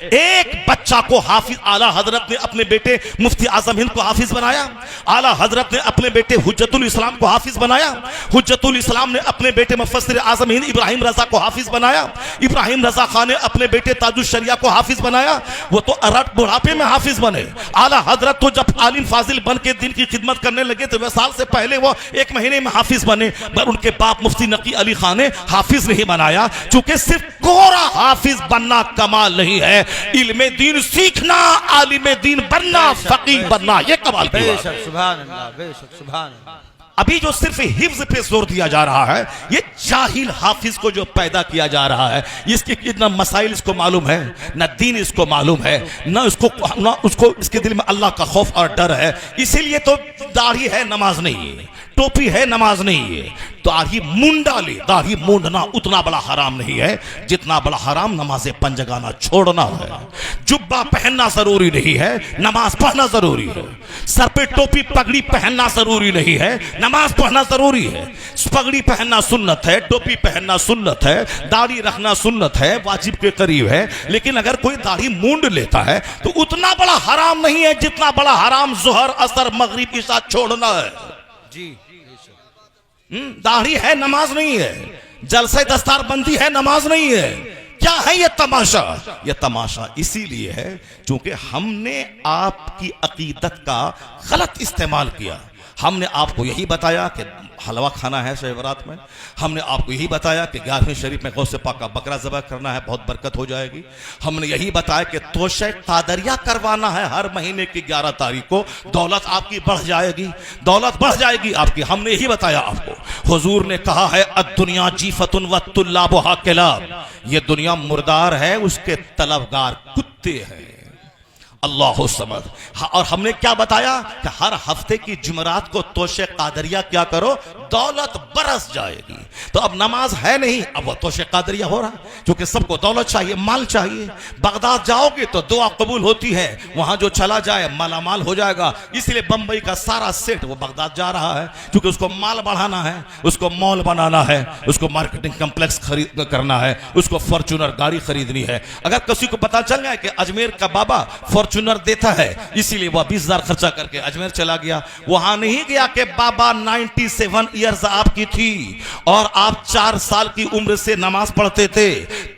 एक बच्चा को हाफिज आला हजरत ने अपने बेटे मुफ्ती आजम हिंद को हाफिज बनाया। आला हजरत ने अपने बेटे हुज्जतुल इस्लाम को हाफिज बनाया। हुज्जतुल इस्लाम ने अपने बेटे मुफस्सिर आजम हिंद इब्राहिम रजा को हाफिज बनाया। इब्राहिम रजा खान ने अपने बेटे ताजुश शरिया को हाफिज बनाया। वो तो अरब बुढ़ापे में हाफिज बने। आला हजरत तो जब आलिम फाजिल बन के दिन की खिदमत करने लगे तो साल से पहले वो 1 महीने में हाफिज बने, पर उनके बाप मुफ्ती नकी अली खान ने हाफिज नहीं बनाया। चूंकि सिर्फ कोरा हाफिज बनना कमाल नहीं है, इल्मे दीन सीखना, आलिम दीन बनना, फकीह बनना, ये कमाल की बात है। सुभान अल्लाह, बेशक सुभान अल्लाह। अभी जो सिर्फ हिफ्ज पे जोर दिया जा रहा है, ये जाहिल हाफिज को जो पैदा किया जा रहा है, इसके इतना मसाइल इसको मालूम है, न दीन इसको मालूम है, न उसको इसके दिल में अल्लाह का खौफ और डर है। इसीलिए तो दाढ़ी है नमाज नहीं है, टोपी है नमाज नहीं है। दाढ़ी मुंडा ले, दाढ़ी मुंडना उतना बड़ा हराम नहीं है जितना बड़ा हराम नमाज़ें पंजगाना छोड़ना है। जुब्बा पहनना जरूरी नहीं है, नमाज पढ़ना जरूरी है। सर पे टोपी पगड़ी पहनना जरूरी नहीं है, नमाज पढ़ना जरूरी है। पगड़ी पहनना सुन्नत है, टोपी पहनना सुन्नत है, दाढ़ी रखना सुन्नत है, वाजिब के करीब है। लेकिन अगर कोई दाढ़ी मूंड लेता है तो उतना बड़ा हराम नहीं है जितना बड़ा हराम जोहर असर मगरिब इशा छोड़ना है। जी दाढ़ी है नमाज नहीं है, जलसे दस्तार बंदी है नमाज नहीं है। क्या है ये तमाशा? ये तमाशा इसीलिए है क्योंकि हमने आपकी अकीदत का गलत इस्तेमाल किया। हमने आपको यही बताया कि हलवा खाना है शब बारात में, हमने आपको यही बताया कि 11वीं शरीफ में गौसे पाक का बकरा ज़बह करना है, बहुत बरकत हो जाएगी। हमने यही बताया कि तोशे कादरिया करवाना है हर महीने की 11 तारीख को, दौलत आपकी बढ़ जाएगी, दौलत बढ़ जाएगी आपकी। हमने यही बताया आपको। हुजूर ने कहा है अद्दुनिया जीफतुन व तुल्लाबुहा किलाब, ये दुनिया मुर्दार है, उसके तलबगार कुत्ते हैं। अल्लाह समद। और हमने क्या बताया कि हर हफ्ते की जुमरात को तोशे कादरिया क्या करो, दौलत बरस जाएगी। तो अब नमाज है नहीं, अब वो तोशे कादरिया हो रहा है, क्योंकि सबको दौलत चाहिए, माल चाहिए। बगदाद जाओगे तो दुआ कबूल होती है, वहां जो चला जाए मालामाल हो जाएगा। इसलिए बंबई का सारा सेट वो बगदाद जा रहा है, क्योंकि उसको माल बढ़ाना है, उसको मॉल बनाना है, उसको मार्केटिंग कम्प्लेक्स खरीद करना है, उसको फॉर्च्यूनर गाड़ी खरीदनी है। अगर किसी को पता चल गया कि अजमेर का बाबा फॉर्च्यूनर देता है, इसीलिए वह 20,000 खर्चा करके अजमेर चला गया। वहां नहीं गया कि बाबा 97 ईयर्स आपकी थी और आप 4 साल की उम्र से नमाज पढ़ते थे,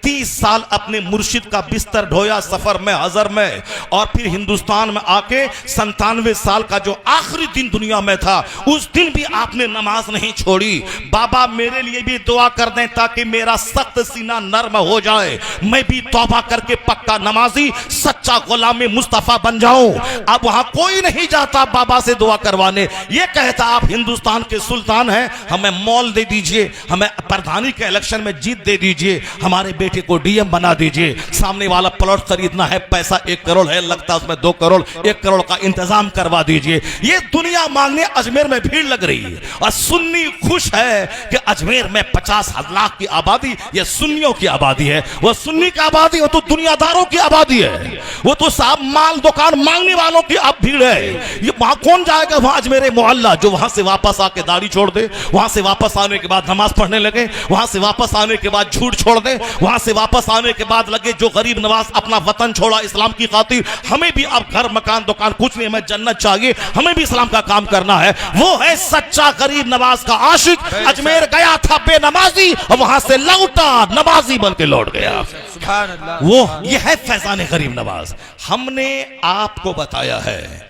30 साल अपने मुर्शिद का बिस्तर ढोया सफर में, हजर में, और फिर हिंदुस्तान में आके 97 साल का जो आखिरी दिन दुनिया में था, उस दिन भी आपने नमाज नहीं छोड़ी। बाबा मेरे लिए भी दुआ कर दें ताकि मेरा सख्त सीना नर्म हो जाए, मैं भी तौबा करके पक्का नमाजी सच्चा गुलाम मुस्तफा बन जाऊं। अब वहां कोई नहीं जाता बाबा से दुआ करवाने, ये कहता आप हिंदुस्तान के सुल्तान हैं, हमें मॉल दे दीजिए, हमें प्रधानी के इलेक्शन में जीत दे दीजिए, हमारे बेटे को डीएम बना दीजिए, सामने वाला प्लॉट खरीदना है, पैसा 1 करोड़ है, लगता उसमें 2 करोड़, 1 करोड़ का इंतजाम करवा दीजिए। ये दुनिया मांगने अजमेर में भीड़ लग रही है। और सुन्नी खुश है कि अजमेर में 50 लाख की आबादी, ये सुन्नियों की आबादी है। वह सुन्नी की आबादी, वो तो दुनियादारों की आबादी है, वो तो साहब माल दुकान मांगने वालों की अब भीड़ है। ये वहां कौन जाएगा? वहां अजमेर मोहल्ला जो वहां से वापस आके दाढ़ी छोड़ दे, वहां से वापस आने के बाद नमाज पढ़ने लगे, वहां से वापस आने के बाद झूठ छोड़ दे, वहां से वापस आने के बाद लगे जो गरीब नवाज अपना वतन छोड़ा इस्लाम की खातिर, हमें भी अब घर मकान दुकान कुछ नहीं, हमें जन्नत चाहिए, हमें भी इस्लाम का काम करना है। वो है सच्चा गरीब नवाज का आशिक। अजमेर गया था बेनमाजी और वहां से लौटा नमाजी बन के लौट गया। वो ये है फैजान गरीब नवाज। हमने आपको बताया है